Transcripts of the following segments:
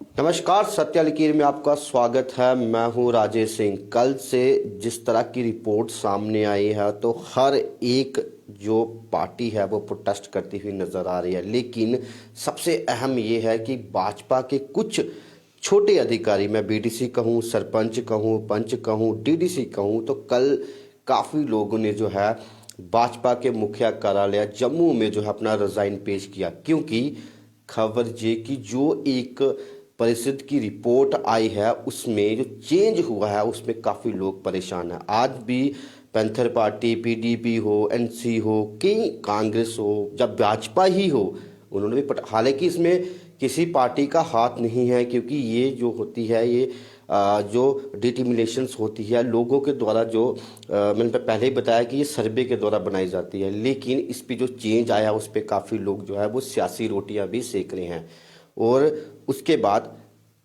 नमस्कार, सत्य लकीर में आपका स्वागत है। मैं हूं राजेश सिंह। कल से जिस तरह की रिपोर्ट सामने आई है तो हर एक जो पार्टी है वो प्रोटेस्ट करती हुई नजर आ रही है, लेकिन सबसे अहम ये है कि भाजपा के कुछ छोटे अधिकारी, मैं बीडीसी कहूँ, सरपंच कहूँ, पंच कहूँ, डीडीसी कहूँ, तो कल काफ़ी लोगों ने जो है भाजपा के मुख्य कार्यालय जम्मू में जो है अपना रिजाइन पेश किया, क्योंकि खबर ये कि जो एक परिषद की रिपोर्ट आई है उसमें जो चेंज हुआ है उसमें काफ़ी लोग परेशान हैं। आज भी पैंथर पार्टी, पीडीपी हो, एनसी हो, कई कांग्रेस हो, जब भाजपा ही हो, उन्होंने भी हालांकि इसमें किसी पार्टी का हाथ नहीं है, क्योंकि ये जो होती है ये जो डिटर्मिनेशंस होती है लोगों के द्वारा, जो मैंने पहले ही बताया कि ये सर्वे के द्वारा बनाई जाती है, लेकिन इस पे जो चेंज आया उस पर काफ़ी लोग जो है वो सियासी रोटियां भी सेक रहे हैं। और उसके बाद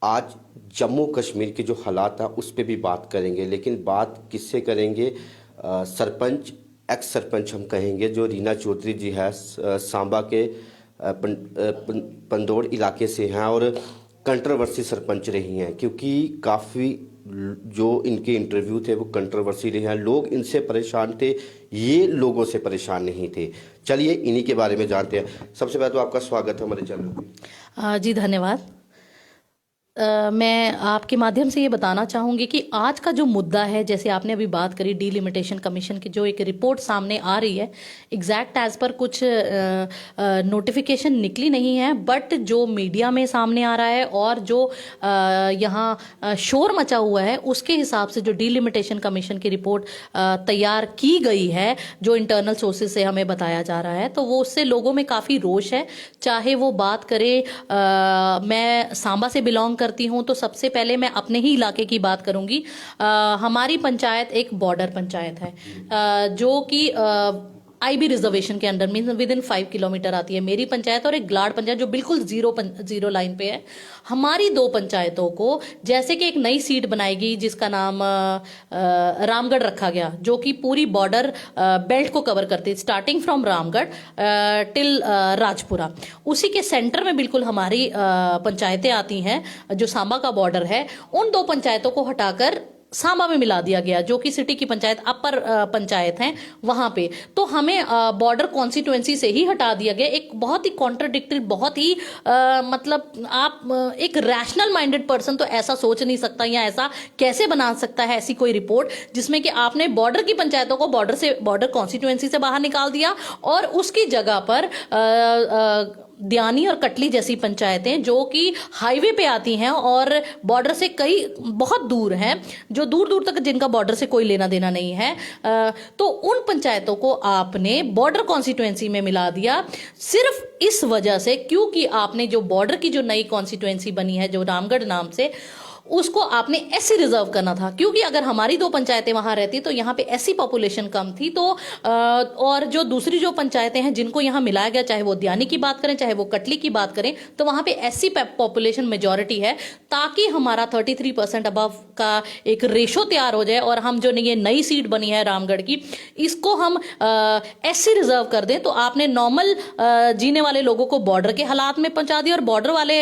आज जम्मू कश्मीर के जो हालात हैं उस पर भी बात करेंगे, लेकिन बात किससे करेंगे? सरपंच, एक्स सरपंच हम कहेंगे, जो रीना चौधरी जी है, सांबा के पंदौड़ इलाके से हैं और कंट्रोवर्सी सरपंच रही हैं, क्योंकि काफ़ी जो इनके इंटरव्यू थे वो कंट्रोवर्सी रहे हैं। लोग इनसे परेशान थे, ये लोगों से परेशान नहीं थे। चलिए इन्हीं के बारे में जानते हैं। सबसे पहले तो आपका स्वागत है हमारे चैनल पे। जी धन्यवाद। मैं आपके माध्यम से ये बताना चाहूँगी कि आज का जो मुद्दा है, जैसे आपने अभी बात करी डीलिमिटेशन कमीशन की जो एक रिपोर्ट सामने आ रही है, एग्जैक्ट एज पर कुछ नोटिफिकेशन निकली नहीं है, बट जो मीडिया में सामने आ रहा है और जो यहाँ शोर मचा हुआ है उसके हिसाब से जो डीलिमिटेशन कमीशन की रिपोर्ट तैयार की गई है, जो इंटरनल सोर्सेज से हमें बताया जा रहा है, तो वो उससे लोगों में काफ़ी रोष है। चाहे वो बात करे, मैं सांबा से बिलोंग करती हूं तो सबसे पहले मैं अपने ही इलाके की बात करूंगी। हमारी पंचायत एक बॉर्डर पंचायत है, जो कि आईबी रिजर्वेशन के under mean with in 5 kilometre आती है मेरी पंचायत, और एक ग्लाड पंचायत जो बिल्कुल जीरो लाइन पे है। हमारी दो पंचायतों को जैसे कि एक नई सीट बनाई गई जिसका नाम रामगढ़ रखा गया, जो कि पूरी बॉर्डर बेल्ट को कवर करती है, starting from Ramgarh till Rajpura. उसी के सेंटर में बिल्कुल हमारी पंचायतें आती हैं, जो सांबा का बॉर्डर है। उन दो पंचायतों को हटाकर सांबा में मिला दिया गया, जो कि सिटी की पंचायत अपर पंचायत है वहां पे। तो हमें बॉर्डर कॉन्स्टिट्यूएंसी से ही हटा दिया गया। एक बहुत ही कॉन्ट्राडिक्टरी, बहुत ही मतलब आप एक रैशनल माइंडेड पर्सन तो ऐसा सोच नहीं सकता, या ऐसा कैसे बना सकता है ऐसी कोई रिपोर्ट जिसमें कि आपने बॉर्डर की पंचायतों को बॉर्डर कॉन्स्टिट्यूएंसी से बाहर निकाल दिया और उसकी जगह पर द्यानी और कटली जैसी पंचायतें जो कि हाईवे पे आती हैं और बॉर्डर से कई बहुत दूर हैं, जो दूर दूर तक जिनका बॉर्डर से कोई लेना देना नहीं है, तो उन पंचायतों को आपने बॉर्डर कॉन्स्टिट्यूएंसी में मिला दिया, सिर्फ इस वजह से क्योंकि आपने जो बॉर्डर की जो नई कॉन्स्टिट्यूएंसी बनी है जो रामगढ़ नाम से, उसको आपने एससी रिजर्व करना था। क्योंकि अगर हमारी दो पंचायतें वहां रहती तो यहाँ पे एससी पॉपुलेशन कम थी, तो और जो दूसरी जो पंचायतें हैं जिनको यहाँ मिलाया गया, चाहे वो द्यानी की बात करें चाहे वो कटली की बात करें, तो वहां पे एससी पॉपुलेशन मेजॉरिटी है, ताकि हमारा 33% अबव का एक रेशो तैयार हो जाए और हम जो ये नई सीट बनी है रामगढ़ की, इसको हम एससी रिजर्व कर दें। तो आपने नॉर्मल जीने वाले लोगों को बॉर्डर के हालात में पहुंचा दिया और बॉर्डर वाले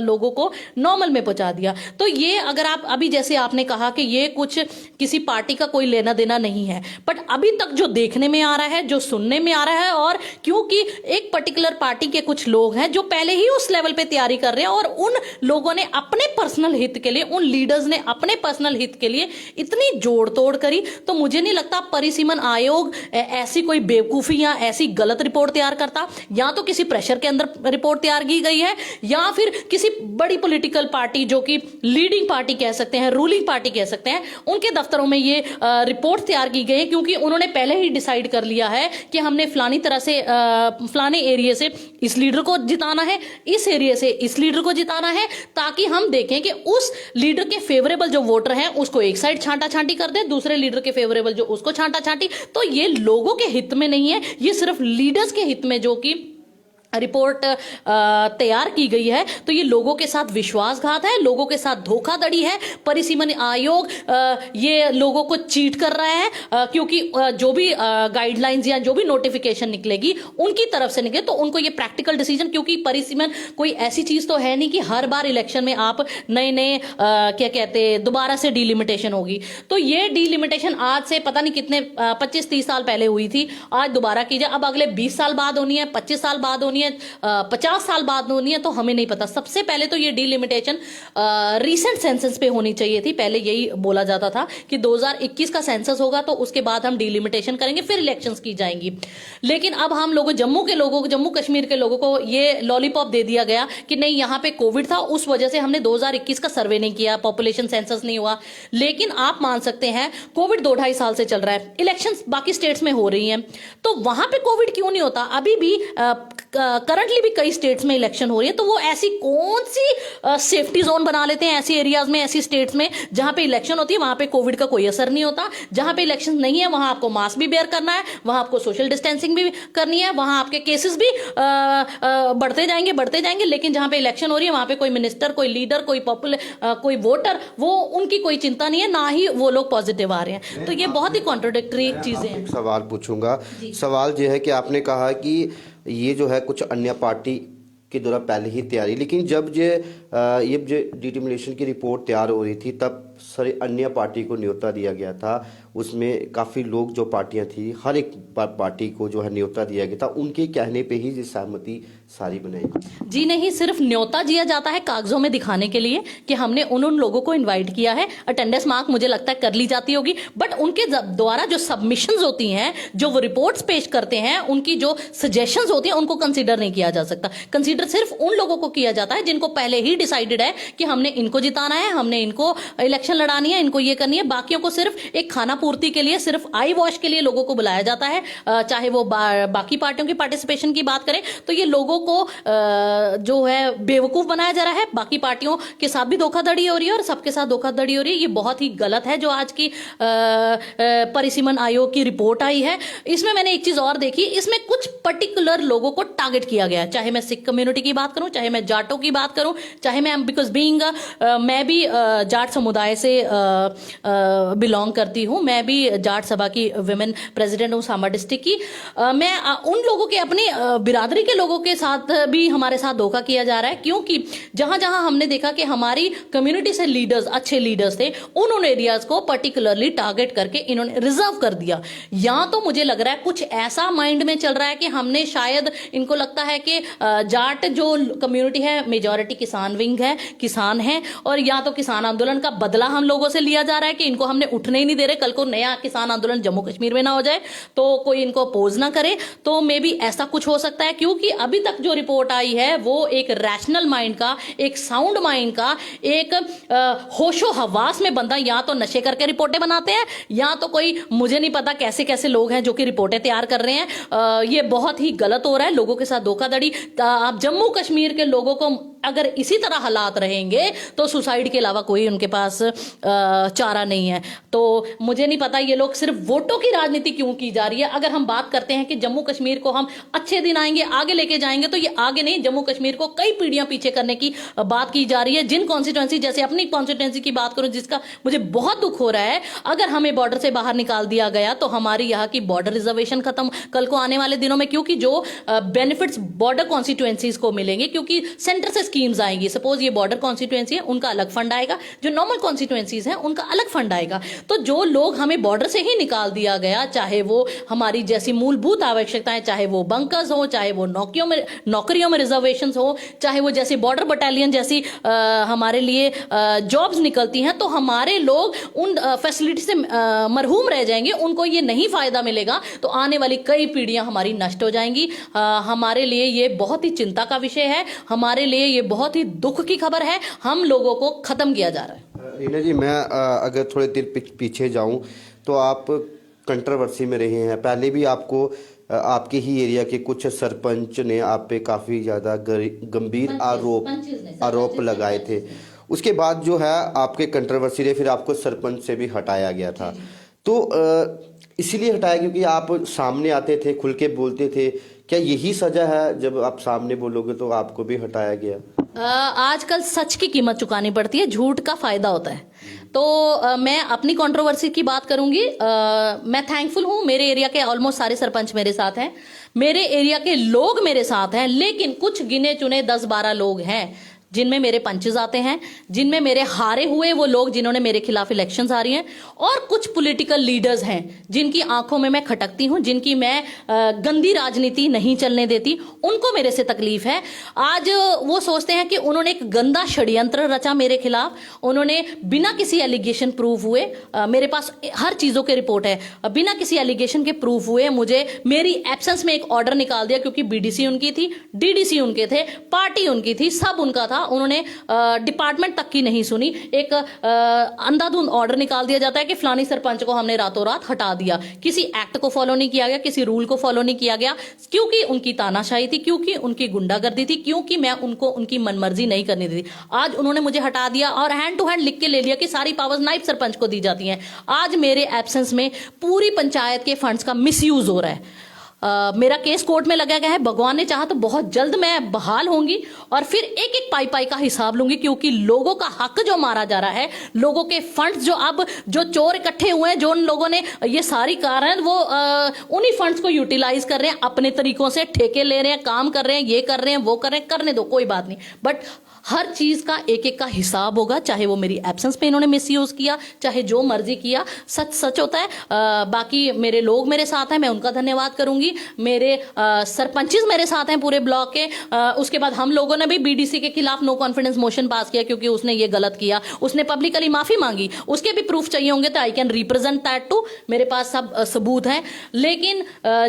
लोगों को नॉर्मल में पहुंचा दिया। तो ये अगर आप अभी जैसे आपने कहा कि ये कुछ किसी पार्टी का कोई लेना देना नहीं है, बट अभी तक जो देखने में आ रहा है, जो सुनने में आ रहा है, और क्योंकि एक पर्टिकुलर पार्टी के कुछ लोग हैं जो पहले ही उस लेवल पे तैयारी कर रहे हैं और उन लोगों ने अपने पर्सनल हित के लिए, उन लीडर्स ने अपने पर्सनल हित के लिए इतनी जोड़ तोड़ करी, तो मुझे नहीं लगता परिसीमन आयोग ऐसी कोई बेवकूफी या ऐसी गलत रिपोर्ट तैयार करता। या तो किसी प्रेशर के अंदर रिपोर्ट तैयार की गई है, या फिर किसी बड़ी पॉलिटिकल पार्टी जो कि लीडिंग पार्टी कह सकते हैं, रूलिंग पार्टी कह सकते हैं, उनके दफ्तरों में ये रिपोर्ट तैयार की गई, क्योंकि उन्होंने पहले ही डिसाइड कर लिया है कि हमने फलानी तरह से फलाने एरिया से इस लीडर को जिताना है, इस एरिया से इस लीडर को जिताना है, ताकि हम देखें कि उस लीडर के फेवरेबल जो वोटर हैं उसको एक साइड छांटा छांटी कर दे, दूसरे लीडर के फेवरेबल जो उसको छांटा छांटी। तो ये लोगों के हित में नहीं है, ये सिर्फ लीडर्स के हित में, जो कि रिपोर्ट तैयार की गई है, तो ये लोगों के साथ विश्वासघात है, लोगों के साथ धोखाधड़ी है। परिसीमन आयोग ये लोगों को चीट कर रहा है, क्योंकि जो भी गाइडलाइंस या जो भी नोटिफिकेशन निकलेगी उनकी तरफ से निकले तो उनको ये प्रैक्टिकल डिसीजन, क्योंकि परिसीमन कोई ऐसी चीज तो है नहीं कि हर बार इलेक्शन में आप नए नए क्या कहते हैं दोबारा से डीलिमिटेशन होगी। तो ये डीलिमिटेशन आज से पता नहीं कितने 25-30 साल पहले हुई थी, आज दोबारा की जाए, अब अगले 20 साल बाद होनी है, 25 साल बाद होनी है, 50 साल बाद होनी है, तो हमें नहीं पता। सबसे पहले तो ये डीलिमिटेशन रीसेंट सेंसस पे होनी चाहिए थी। पहले यही बोला जाता था कि 2021 का सेंसस होगा तो उसके बाद हम डीलिमिटेशन करेंगे, फिर इलेक्शंस की जाएंगी। लेकिन अब हम लोगों जम्मू कश्मीर के लोगों को ये लॉलीपॉप दे दिया गया कि नहीं, यहां पे कोविड था, उस वजह से हमने 2021 का सर्वे नहीं किया, पॉपुलेशन सेंसस नहीं हुआ। लेकिन आप मान सकते हैं कोविड 2-2.5 साल से चल रहा है, इलेक्शंस बाकी स्टेट्स में हो रही हैं, तो वहां पे कोविड क्यों नहीं होता? अभी भी करंटली भी कई स्टेट्स में इलेक्शन हो रही है, तो वो ऐसी कौन सी सेफ्टी जोन बना लेते हैं ऐसी एरियाज में, ऐसी स्टेट्स में जहां पे इलेक्शन होती है वहां पे कोविड का कोई असर नहीं होता। जहां पे इलेक्शन नहीं है वहां आपको मास्क भी बेयर करना है, वहां आपको सोशल डिस्टेंसिंग भी करनी है, वहां आपके केसेस भी बढ़ते जाएंगे। लेकिन जहां पे इलेक्शन हो रही है वहां पे कोई मिनिस्टर, कोई लीडर, कोई वोटर, वो उनकी कोई चिंता नहीं है, ना ही वो लोग पॉजिटिव आ रहे हैं। तो ये बहुत ही कॉन्ट्रोडिक्टरी चीजें हैं। सवाल पूछूंगा, सवाल ये है कि आपने कहा कि ये जो है कुछ अन्य पार्टी के द्वारा पहले ही तैयारी, लेकिन जब ये जो डिटर्मिनेशन की रिपोर्ट तैयार हो रही थी तब सारे अन्य पार्टी को न्योता दिया गया था। उसमें काफ़ी लोग, जो पार्टियां थी, हर एक पार्टी को जो है न्योता दिया गया था, उनके कहने पे ही ये सहमति सारी बनाई। जी नहीं, सिर्फ न्योता दिया जाता है कागजों में दिखाने के लिए कि हमने उन लोगों को इनवाइट किया है, अटेंडेंस मार्क मुझे लगता है कर ली जाती होगी, बट उनके द्वारा जो सबमिशंस होती हैं, जो वो रिपोर्ट्स पेश करते हैं, उनकी जो सजेशंस होती हैं, उनको कंसीडर नहीं किया जा सकता। कंसीडर सिर्फ उन लोगों को किया जाता है जिनको पहले ही डिसाइडेड है कि हमने इनको जिताना है, हमने इनको इलेक्शन लड़ानी है, इनको ये करनी है। बाकियों को सिर्फ एक खाना पूर्ति के लिए, सिर्फ आई वॉश के लिए लोगों को बुलाया जाता है। चाहे वो बाकी पार्टियों की पार्टिसिपेशन की बात करें तो ये लोगों को जो है बेवकूफ बनाया जा रहा है। बाकी पार्टियों के साथ भी धोखाधड़ी हो रही है और सबके साथ धोखाधड़ी हो रही है। ये बहुत ही गलत है जो आज की परिसीमन आयोग की रिपोर्ट आई है। इसमें मैंने एक चीज और देखी, इसमें कुछ पर्टिकुलर लोगों को टारगेट किया गया है। चाहे मैं सिख कम्युनिटी की बात करूं, चाहे मैं जाटों की बात करूं, चाहे मैं बिकॉज बीइंग मैं भी जाट समुदाय से बिलोंग करती हूं, मैं भी जाट सभा की विमेन प्रेसिडेंट हूं सांबा डिस्ट्रिक्ट की। मैं उन लोगों के, अपनी बिरादरी के लोगों के साथ भी हमारे साथ धोखा किया जा रहा है, क्योंकि जहां जहां हमने देखा कि हमारी कम्युनिटी से लीडर्स, अच्छे लीडर्स थे, उन एरियाज को पर्टिकुलरली टारगेट करके इन्होंने रिजर्व कर दिया। या तो मुझे लग रहा है कुछ ऐसा माइंड में चल रहा है कि हमने शायद, इनको लगता है कि जाट जो कम्युनिटी है मेजॉरिटी किसान विंग है, किसान है, और या तो किसान आंदोलन का बदला हम लोगों से लिया जा रहा है कि इनको हमने उठने ही नहीं दे रहे, कल को नया किसान आंदोलन जम्मू कश्मीर में ना हो जाए तो कोई इनको अपोज ना करे। तो मे बी ऐसा कुछ हो सकता है, क्योंकि अभी तक जो रिपोर्ट आई है वो एक रैशनल माइंड का, एक साउंड माइंड का, एक होशो हवास में बंदा या तो नशे करके रिपोर्टें बनाते हैं, या तो कोई मुझे नहीं पता कैसे कैसे लोग हैं जो कि रिपोर्टें तैयार कर रहे हैं। ये बहुत ही गलत हो रहा है, लोगों के साथ धोखाधड़ी। आप जम्मू कश्मीर के लोगों को अगर इसी तरह हालात रहेंगे तो सुसाइड के अलावा कोई उनके पास चारा नहीं है। तो मुझे नहीं पता ये लोग सिर्फ वोटों की राजनीति क्यों की जा रही है। अगर हम बात करते हैं कि जम्मू कश्मीर को हम अच्छे दिन आएंगे, आगे लेके जाएंगे, तो ये आगे नहीं, जम्मू कश्मीर को कई पीढ़ियां पीछे करने की बात की जा रही है। जिन कॉन्स्टिट्यूंसी, जैसे अपनी कॉन्स्टिट्यूंसी की बात करूं जिसका मुझे बहुत दुख हो रहा है, अगर हमें बॉर्डर से बाहर निकाल दिया गया तो हमारी यहाँ की बॉर्डर रिजर्वेशन खत्म कल को आने वाले दिनों में, क्योंकि जो बेनिफिट्स बॉर्डर कॉन्स्टिट्यूंसीज को मिलेंगे, क्योंकि सेंटर से स्कीम्स आएंगी। सपोज ये बॉर्डर कॉन्स्टिट्यूंसी है, उनका अलग फंड आएगा, जो नॉर्मल कॉन्स्टिट्यूंसीज हैं उनका अलग फंड आएगा। तो जो लोग हमें बॉर्डर से ही निकाल दिया गया, चाहे वो हमारी जैसी मूलभूत आवश्यकताएं, चाहे वो बंकर्स हो, चाहे वो नौकरियों में रिजर्वेशन हो, चाहे वो जैसे बॉर्डर बटालियन जैसी हमारे लिए जॉब्स निकलती हैं, तो हमारे लोग उन फैसिलिटी से मरहूम रह जाएंगे, उनको ये नहीं फायदा मिलेगा, तो आने वाली कई पीढ़ियां हमारी नष्ट हो जाएंगी। हमारे लिए ये बहुत ही चिंता का विषय है, हमारे लिए ये बहुत ही दुख की खबर है। हम लोगों को खत्म किया जा रहा है। रीना जी, मैं अगर थोड़े देर पीछे जाऊं तो आप कंट्रोवर्सी में रहे हैं। पहले भी आपको आपके ही एरिया के कुछ सरपंच ने आप पे काफ़ी ज़्यादा गंभीर आरोप लगाए थे। उसके बाद जो है आपके कंट्रोवर्सी रहे, फिर आपको सरपंच से भी हटाया गया था। तो इसीलिए हटाया क्योंकि आप सामने आते थे, खुल के बोलते थे क्या यही सजा है, जब आप सामने बोलोगे तो आपको भी हटाया गया? आजकल सच की कीमत चुकानी पड़ती है, झूठ का फायदा होता है। तो मैं अपनी कंट्रोवर्सी की बात करूंगी। मैं थैंकफुल हूं, मेरे एरिया के ऑलमोस्ट सारे सरपंच मेरे साथ हैं, मेरे एरिया के लोग मेरे साथ हैं, लेकिन कुछ गिने चुने 10-12 लोग हैं जिनमें मेरे पंचेस आते हैं, जिनमें मेरे हारे हुए वो लोग जिन्होंने मेरे खिलाफ इलेक्शंस आ रही हैं, और कुछ पॉलिटिकल लीडर्स हैं जिनकी आंखों में मैं खटकती हूं, जिनकी मैं गंदी राजनीति नहीं चलने देती, उनको मेरे से तकलीफ है। आज वो सोचते हैं कि उन्होंने एक गंदा षड्यंत्र रचा मेरे खिलाफ, उन्होंने बिना किसी एलिगेशन प्रूफ हुए, मेरे पास हर चीजों के रिपोर्ट है, बिना किसी एलिगेशन के प्रूफ हुए मुझे मेरी एब्सेंस में एक ऑर्डर निकाल दिया, क्योंकि बीडीसी उनकी थी, डीडीसी उनके थे, पार्टी उनकी थी, सब उनका था। उन्होंने डिपार्टमेंट तक की नहीं सुनी, एक अंधाधुंध ऑर्डर निकाल दिया जाता है कि फलानी सरपंच को हमने रातों रात हटा दिया। किसी एक्ट को फॉलो नहीं किया गया, किसी रूल को फॉलो नहीं किया गया, क्योंकि उनकी तानाशाही थी, क्योंकि उनकी गुंडागर्दी थी, क्योंकि मैं उनको उनकी मनमर्जी नहीं करने दी। आज उन्होंने मुझे हटा दिया और हैंड टू हैंड लिख के ले लिया कि सारी पावर्स नायब सरपंच को दी जाती हैं। आज मेरे एब्सेंस में पूरी पंचायत के फंड्स का मिसयूज हो रहा है। मेरा केस कोर्ट में लगा गया है, भगवान ने चाहा तो बहुत जल्द मैं बहाल होंगी और फिर एक एक पाई का हिसाब लूंगी, क्योंकि लोगों का हक जो मारा जा रहा है, लोगों के फंड्स जो अब जो चोर इकट्ठे हुए हैं, जो उन लोगों ने ये सारी कारण वो उन्हीं फंड्स को यूटिलाइज कर रहे हैं, अपने तरीकों से ठेके ले रहे हैं, काम कर रहे हैं, ये कर रहे हैं, वो कर रहे हैं, करने दो, कोई बात नहीं, बट हर चीज का एक एक का हिसाब होगा। चाहे वो मेरी एब्सेंस में इन्होंने मिसयूज किया, चाहे जो मर्जी किया, सच सच होता है। बाकी मेरे लोग मेरे साथ हैं, मैं उनका धन्यवाद करूंगी। मेरे सरपंचेस मेरे साथ हैं पूरे ब्लॉक के। उसके बाद हम लोगों ने भी बीडीसी के खिलाफ नो कॉन्फिडेंस मोशन पास किया, क्योंकि उसने ये गलत किया, उसने पब्लिकली माफी मांगी, उसके भी प्रूफ चाहिए होंगे तो I can represent that to, मेरे पास सब सबूत हैं। लेकिन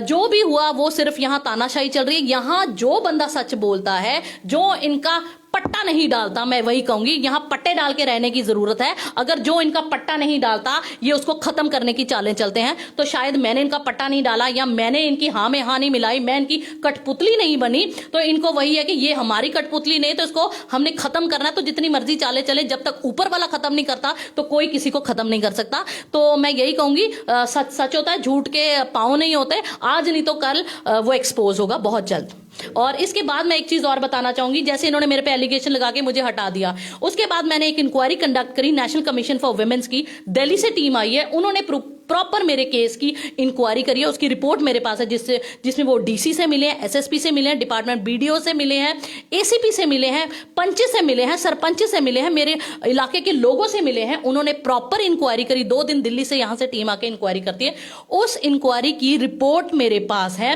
जो भी हुआ वो सिर्फ यहां तानाशाही चल रही है। यहां जो बंदा सच बोलता है, जो इनका पट्टा नहीं डालता, मैं वही कहूंगी, यहां पट्टे डाल के रहने की जरूरत है। अगर जो इनका पट्टा नहीं डालता, ये उसको खत्म करने की चालें चलते हैं, तो शायद मैंने इनका पट्टा नहीं डाला या मैंने इनकी हाँ में हाँ नहीं मिलाई, मैं इनकी कठपुतली नहीं बनी, तो इनको वही है कि ये हमारी कठपुतली नहीं, तो इसको हमने खत्म करना है। तो जितनी मर्जी चाले चले, जब तक ऊपर वाला खत्म नहीं करता तो कोई किसी को खत्म नहीं कर सकता। तो मैं यही कहूंगी, सच सच होता है, झूठ के पांव नहीं होते। आज नहीं तो कल वो एक्सपोज होगा बहुत जल्द। और इसके बाद मैं एक चीज और बताना चाहूंगी, जैसे इन्होंने मेरे पे एलिगेशन लगा के मुझे हटा दिया, उसके बाद मैंने एक इंक्वायरी कंडक्ट करी नेशनल कमीशन फॉर वुमेन्स की, दिल्ली से टीम आई है, उन्होंने प्रॉपर मेरे केस की इंक्वायरी करी है, उसकी रिपोर्ट मेरे पास है, जिसमें वो डीसी से मिले हैं, एसएसपी से मिले हैं, डिपार्टमेंट बीडीओ से मिले हैं, एसीपी से मिले हैं, पंच से मिले हैं, सरपंच से मिले हैं, मेरे इलाके के लोगों से मिले हैं। उन्होंने प्रॉपर इंक्वायरी करी, 2 दिन दिल्ली से यहां से टीम आके इंक्वायरी करती है। उस इंक्वायरी की रिपोर्ट मेरे पास है,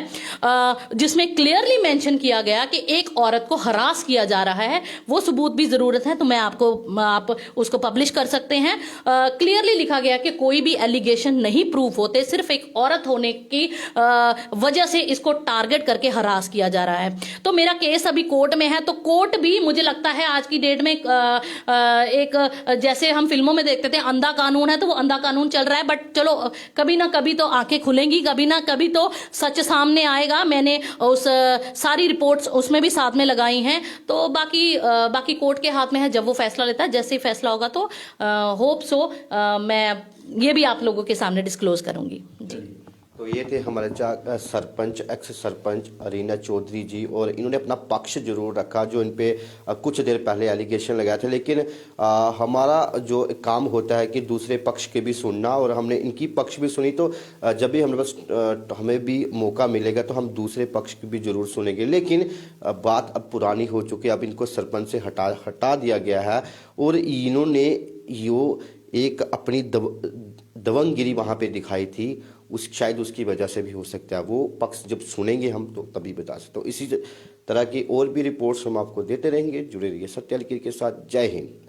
जिसमें क्लियरली मेंशन किया गया कि एक औरत को हरास किया जा रहा है। वो सबूत भी जरूरत है तो मैं आप उसको पब्लिश कर सकते हैं। क्लियरली लिखा गया कि कोई भी एलिगेशन नहीं प्रूफ होते, सिर्फ एक औरत होने की वजह से इसको टारगेट करके हरास किया जा रहा है। तो मेरा केस अभी कोर्ट में है, तो कोर्ट भी मुझे लगता है आज की डेट में एक जैसे हम फिल्मों में देखते थे अंधा कानून है, तो वो अंधा कानून चल रहा है। बट चलो, कभी ना कभी तो आंखें खुलेंगी, कभी ना कभी तो सच सामने आएगा। मैंने उस सारी रिपोर्ट्स उसमें भी साथ में लगाई हैं। तो बाकी कोर्ट के हाथ में है, जब वो फैसला लेता है, जैसे ही फैसला होगा तो होप सो मैं ये भी आप लोगों के सामने डिस्क्लोज करूंगी जी। तो ये थे हमारे सरपंच, एक्स सरपंच अरीना चौधरी जी, और इन्होंने अपना पक्ष जरूर रखा जो इन पे कुछ देर पहले एलिगेशन लगाए थे। लेकिन हमारा जो काम होता है कि दूसरे पक्ष के भी सुनना, और हमने इनकी पक्ष भी सुनी, तो जब भी हमारे पास हमें भी मौका मिलेगा तो हम दूसरे पक्ष की भी जरूर सुनेंगे। लेकिन बात अब पुरानी हो चुकी है, अब इनको सरपंच से हटा दिया गया है, और इन्होंने यो एक अपनी दबंगगिरी वहाँ पे दिखाई थी, शायद उसकी वजह से भी हो सकता है। वो पक्ष जब सुनेंगे हम तो तभी बता सकते। तो इसी तरह की और भी रिपोर्ट्स हम आपको देते रहेंगे। जुड़े रहिए सत्य लकीर के साथ। जय हिंद।